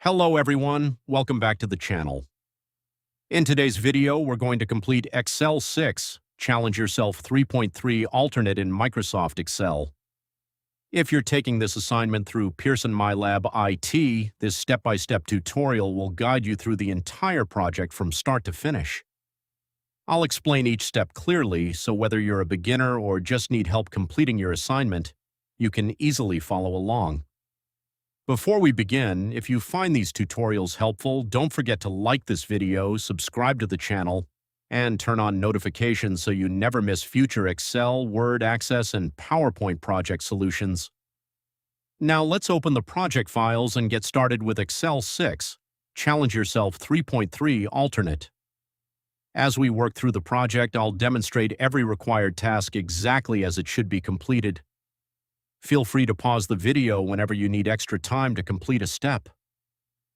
Hello everyone, welcome back to the channel. In today's video, we're going to complete Excel 6, Challenge Yourself 3.3 Alternate in Microsoft Excel. If you're taking this assignment through Pearson MyLab IT, this step-by-step tutorial will guide you through the entire project from start to finish. I'll explain each step clearly, so whether you're a beginner or just need help completing your assignment, you can easily follow along. Before we begin, if you find these tutorials helpful, don't forget to like this video, subscribe to the channel, and turn on notifications so you never miss future Excel, Word, Access, and PowerPoint project solutions. Now let's open the project files and get started with Excel 6, Challenge Yourself 3.3 Alternate. As we work through the project, I'll demonstrate every required task exactly as it should be completed. Feel free to pause the video whenever you need extra time to complete a step.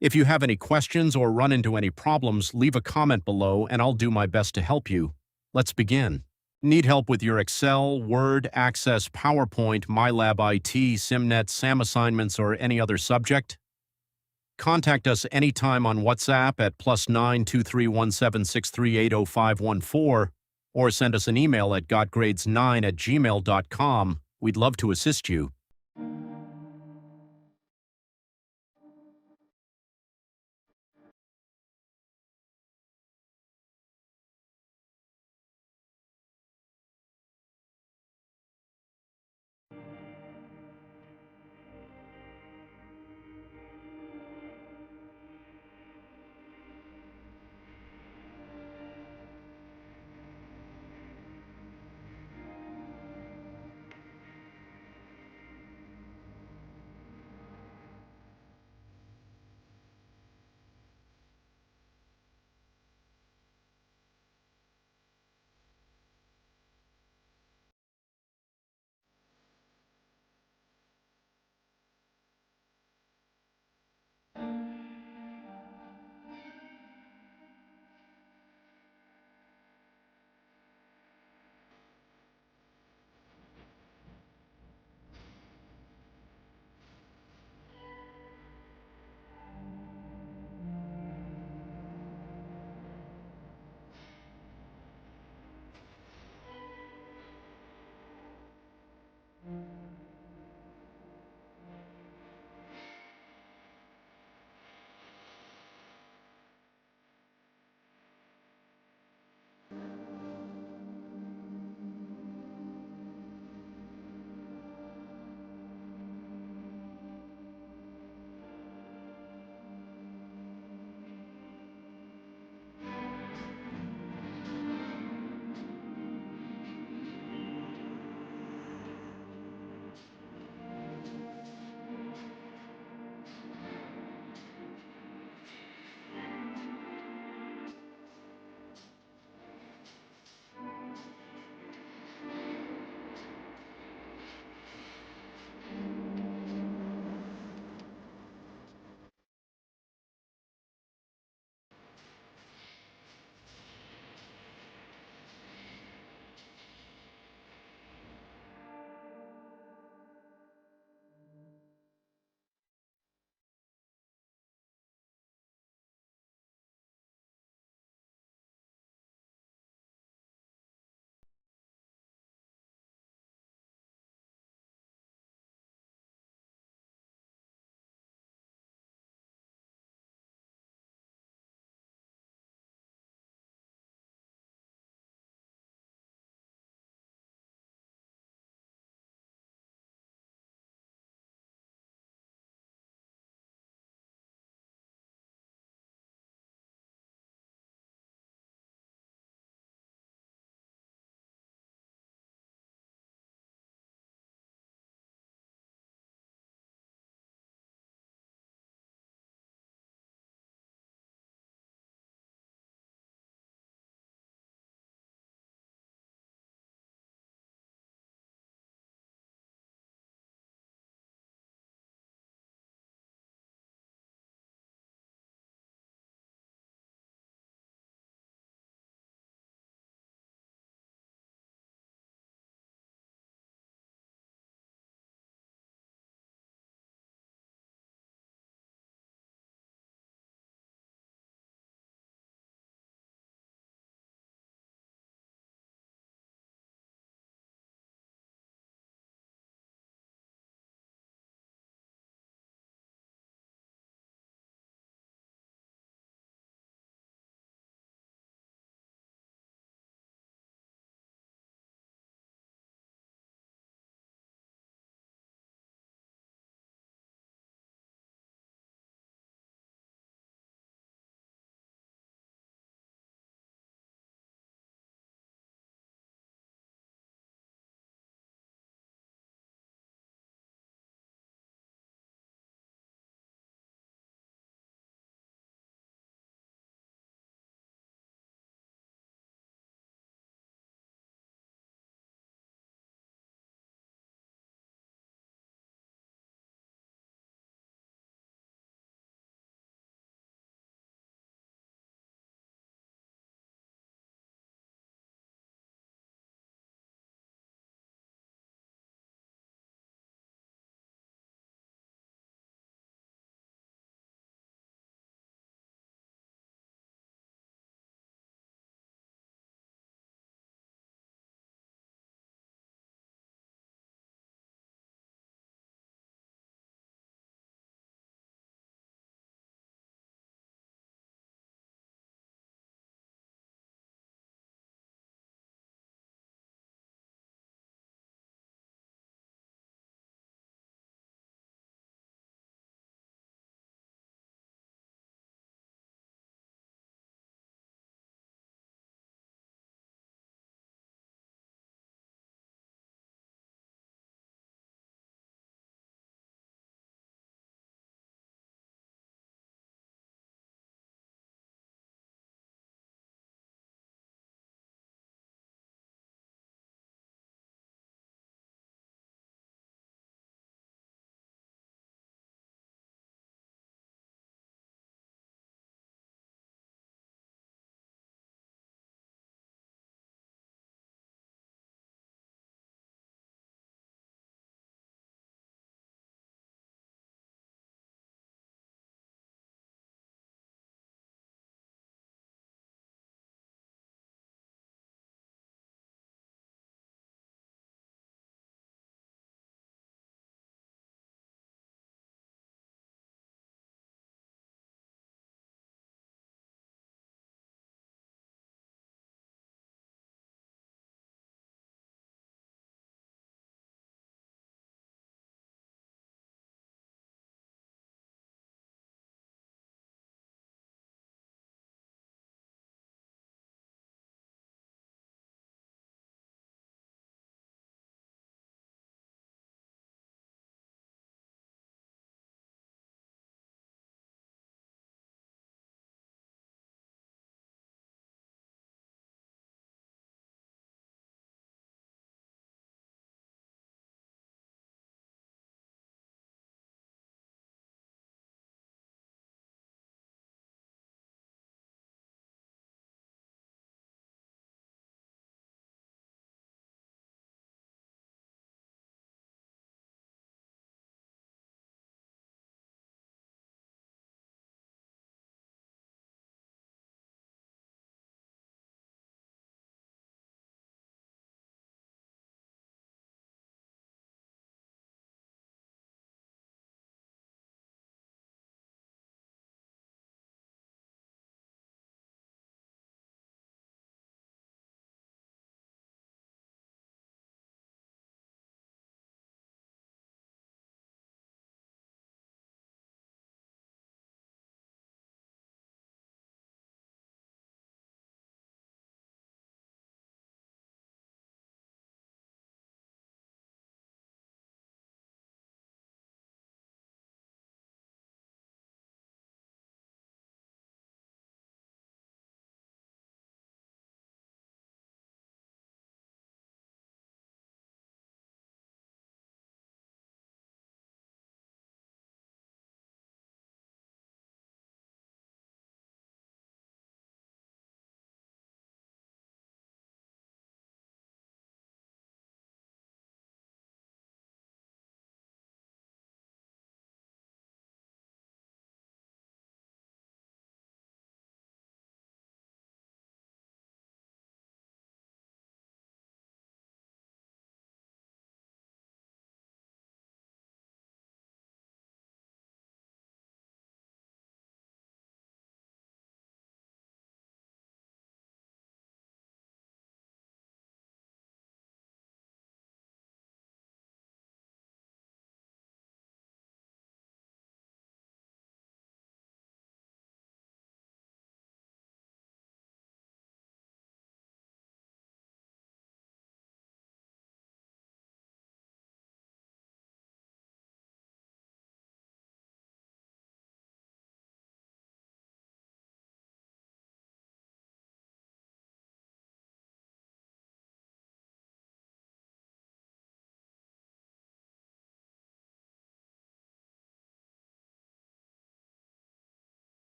If you have any questions or run into any problems, leave a comment below and I'll do my best to help you. Let's begin. Need help with your Excel, Word, Access, PowerPoint, MyLab IT, Simnet, SAM assignments, or any other subject? Contact us anytime on WhatsApp at +9 231763800514 or send us an email at gotgrades9@gmail.com. We'd love to assist you.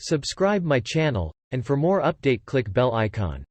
Subscribe my channel, and for more update click bell icon.